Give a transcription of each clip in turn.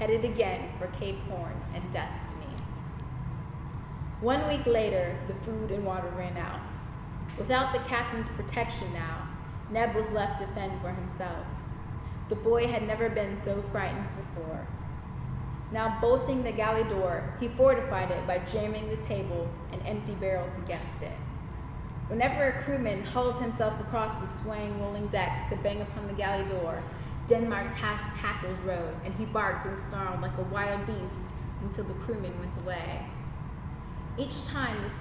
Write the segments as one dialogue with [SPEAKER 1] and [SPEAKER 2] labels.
[SPEAKER 1] headed again for Cape Horn and destiny. 1 week later, the food and water ran out. Without the captain's protection now, Neb was left to fend for himself. The boy had never been so frightened before. Now bolting the galley door, he fortified it by jamming the table and empty barrels against it. Whenever a crewman hauled himself across the swaying rolling decks to bang upon the galley door, Denmark's hackles rose, and he barked and snarled like a wild beast until the crewman went away. Each time the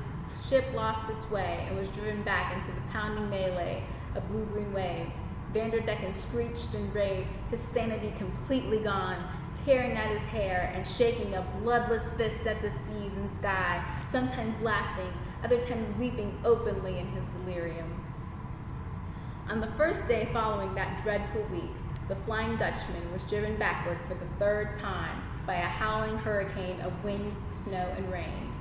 [SPEAKER 1] ship lost its way and was driven back into the pounding melee of blue-green waves, Vanderdecken screeched and raved, his sanity completely gone, tearing at his hair and shaking a bloodless fist at the seas and sky, sometimes laughing, other times weeping openly in his delirium. On the first day following that dreadful week, the Flying Dutchman was driven backward for the third time by a howling hurricane of wind, snow, and rain.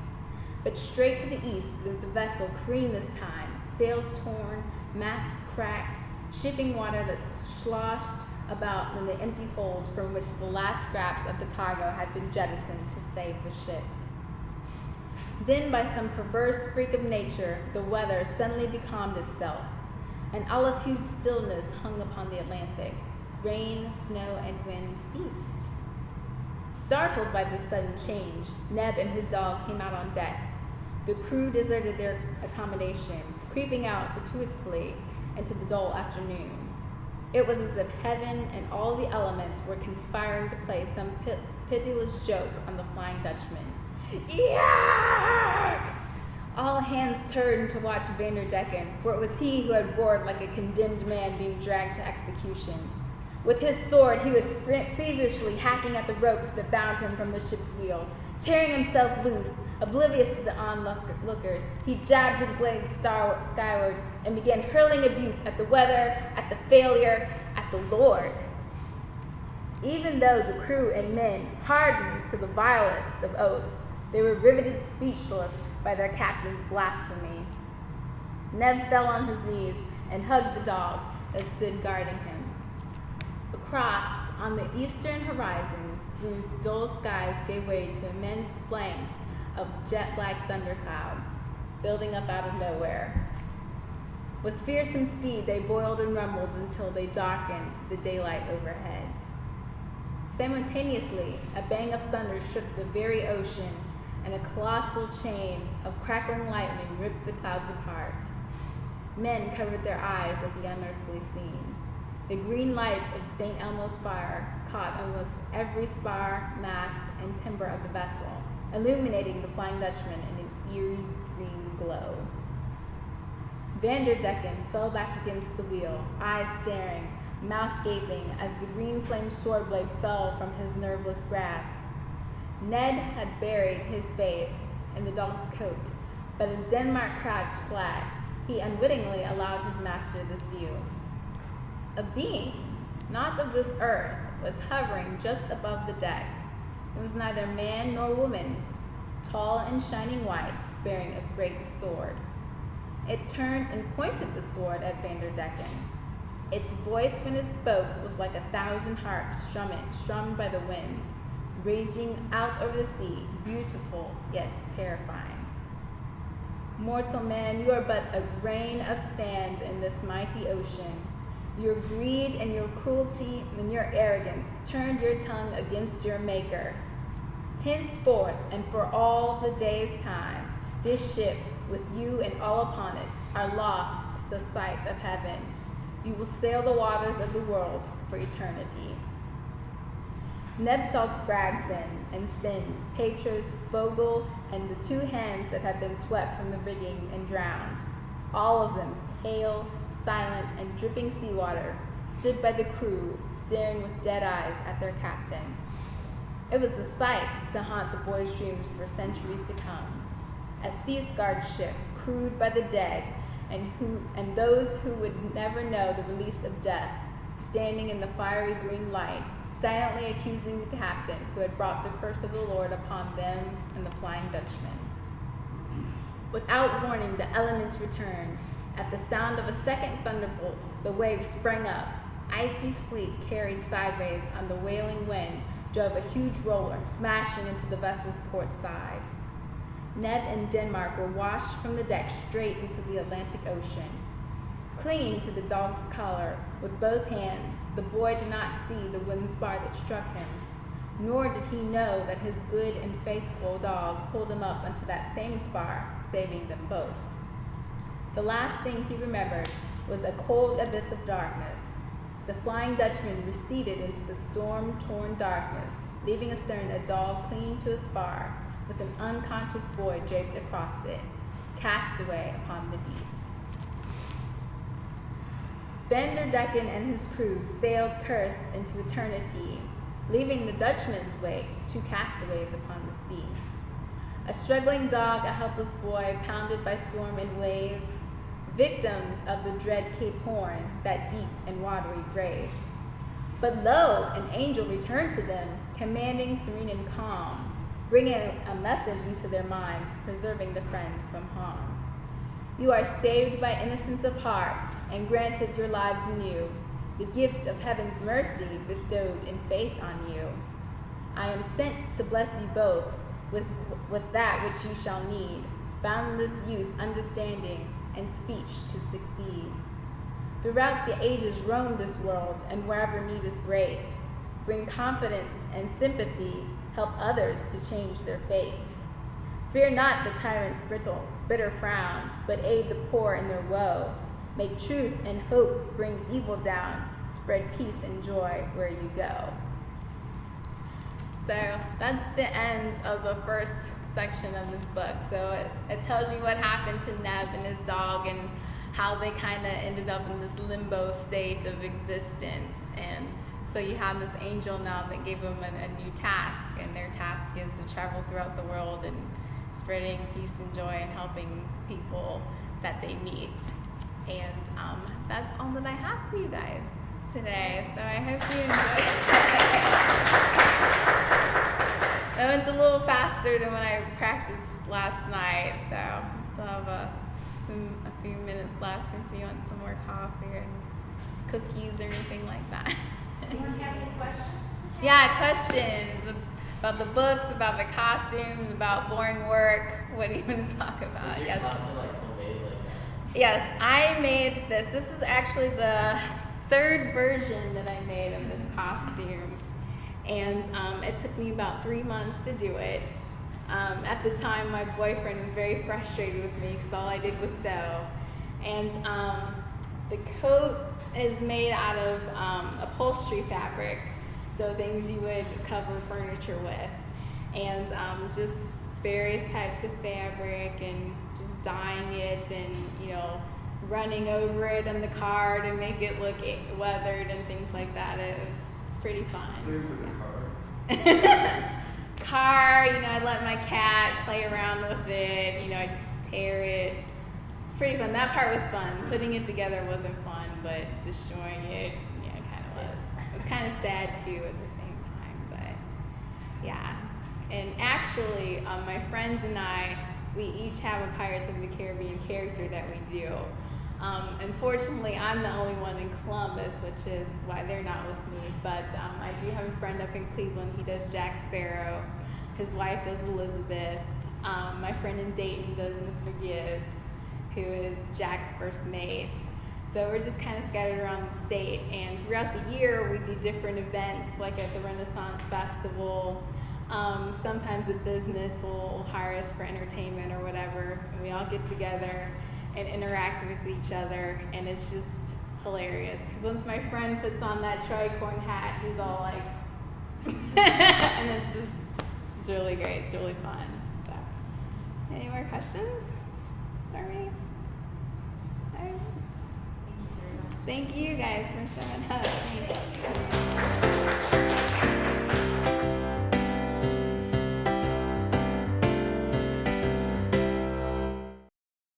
[SPEAKER 1] But straight to the east, the vessel careened this time, sails torn, masts cracked, shipping water that sloshed about in the empty holds from which the last scraps of the cargo had been jettisoned to save the ship. Then, by some perverse freak of nature, the weather suddenly becalmed itself. An olive-hued stillness hung upon the Atlantic. Rain, snow, and wind ceased. Startled by this sudden change, Neb and his dog came out on deck. The crew deserted their accommodation, creeping out fortuitously into the dull afternoon. It was as if heaven and all the elements were conspiring to play some pitiless joke on the Flying Dutchman. Yuck! All hands turned to watch Vanderdecken, for it was he who had roared like a condemned man being dragged to execution. With his sword, he was feverishly hacking at the ropes that bound him from the ship's wheel. Tearing himself loose, oblivious to the onlookers, he jabbed his blade skyward and began hurling abuse at the weather, at the failure, at the Lord. Even though the crew and men hardened to the vilest of oaths, they were riveted speechless by their captain's blasphemy. Neb fell on his knees and hugged the dog that stood guarding him. Across, on the eastern horizon, whose dull skies gave way to immense flanks of jet-black thunderclouds, building up out of nowhere. With fearsome speed, they boiled and rumbled until they darkened the daylight overhead. Simultaneously, a bang of thunder shook the very ocean, and a colossal chain of crackling lightning ripped the clouds apart. Men covered their eyes at the unearthly scene. The green lights of St. Elmo's fire caught almost every spar, mast, and timber of the vessel, illuminating the Flying Dutchman in an eerie green glow. Vanderdecken fell back against the wheel, eyes staring, mouth gaping as the green-flamed sword blade fell from his nerveless grasp. Ned had buried his face in the dog's coat, but as Denmark crouched flat, he unwittingly allowed his master this view. A being, not of this earth, was hovering just above the deck. It was neither man nor woman, tall and shining white, bearing a great sword. It turned and pointed the sword at Vanderdecken. Its voice when it spoke was like 1,000 harps strummed by the wind, raging out over the sea, beautiful yet terrifying. Mortal man, you are but a grain of sand in this mighty ocean. Your greed and your cruelty and your arrogance turned your tongue against your Maker. Henceforth, and for all the day's time, this ship, with you and all upon it, are lost to the sight of heaven. You will sail the waters of the world for eternity. Neb saw Scraggs then, and Sin, Patros, Vogel, and the 2 hands that had been swept from the rigging and drowned. All of them, pale, silent, and dripping seawater, stood by the crew, staring with dead eyes at their captain. It was a sight to haunt the boys' dreams for centuries to come. A sea-scarred ship, crewed by the dead, and those who would never know the release of death, standing in the fiery green light, silently accusing the captain who had brought the curse of the Lord upon them and the Flying Dutchman. Without warning, the elements returned. At the sound of a second thunderbolt, the waves sprang up. Icy sleet carried sideways on the wailing wind drove a huge roller, smashing into the vessel's port side. Neb and Denmark were washed from the deck straight into the Atlantic Ocean. Clinging to the dog's collar with both hands, the boy did not see the wooden spar that struck him, nor did he know that his good and faithful dog pulled him up onto that same spar, saving them both. The last thing he remembered was a cold abyss of darkness. The Flying Dutchman receded into the storm-torn darkness, leaving astern a dog clinging to a spar with an unconscious boy draped across it, castaway upon the deeps. Van der Decken and his crew sailed cursed into eternity, leaving the Dutchman's wake two castaways upon the sea. A struggling dog, a helpless boy, pounded by storm and wave, victims of the dread Cape Horn, that deep and watery grave. But lo, an angel returned to them, commanding serene and calm, bringing a message into their minds, preserving the friends from harm. You are saved by innocence of heart, and granted your lives anew, the gift of heaven's mercy bestowed in faith on you. I am sent to bless you both with that which you shall need, boundless youth, understanding, and speech to succeed. Throughout the ages roam this world, and wherever need is great, bring confidence and sympathy, help others to change their fate. Fear not the tyrant's bitter frown, but aid the poor in their woe. Make truth and hope bring evil down, spread peace and joy where you go. So that's the end of the first section of this book. So it tells you what happened to Neb and his dog and how they kind of ended up in this limbo state of existence. And so you have this angel now that gave them a new task, and their task is to travel throughout the world and spreading peace and joy and helping people that they meet. And that's all that I have for you guys today. So I hope you enjoyed it. That went a little faster than when I practiced last night, so I still have a few minutes left if you want some more coffee or cookies or anything like that.
[SPEAKER 2] Do you have any questions?
[SPEAKER 1] Yeah, questions about the books, about the costumes, about boring work. What do you want to talk about?
[SPEAKER 3] Is your costume like homemade like that?
[SPEAKER 1] Yes, I made this. This is actually the third version that I made of this costume. And it took me about 3 months to do it. At the time, my boyfriend was very frustrated with me because all I did was sew. And the coat is made out of upholstery fabric, so things you would cover furniture with. And just various types of fabric and just dyeing it and, running over it on the car to make it look weathered and things like that. It was pretty fun.
[SPEAKER 3] So you put the car?
[SPEAKER 1] I let my cat play around with it, I'd tear it. It's pretty fun. That part was fun. Putting it together wasn't fun, but destroying it, it kind of was. It was kind of sad too at the same time, but yeah. And actually, my friends and I, we each have a Pirates of the Caribbean character that we do. Unfortunately, I'm the only one in Columbus, which is why they're not with me. But I do have a friend up in Cleveland. He does Jack Sparrow. His wife does Elizabeth. My friend in Dayton does Mr. Gibbs, who is Jack's first mate. So we're just kind of scattered around the state. And throughout the year, we do different events, like at the Renaissance Festival. Sometimes a business will hire us for entertainment or whatever. And we all get together and interact with each other, and it's just hilarious. Because once my friend puts on that tricorn hat, he's all like, and it's just really great. It's really fun. So, any more questions for me? All right. Thank you guys for showing up.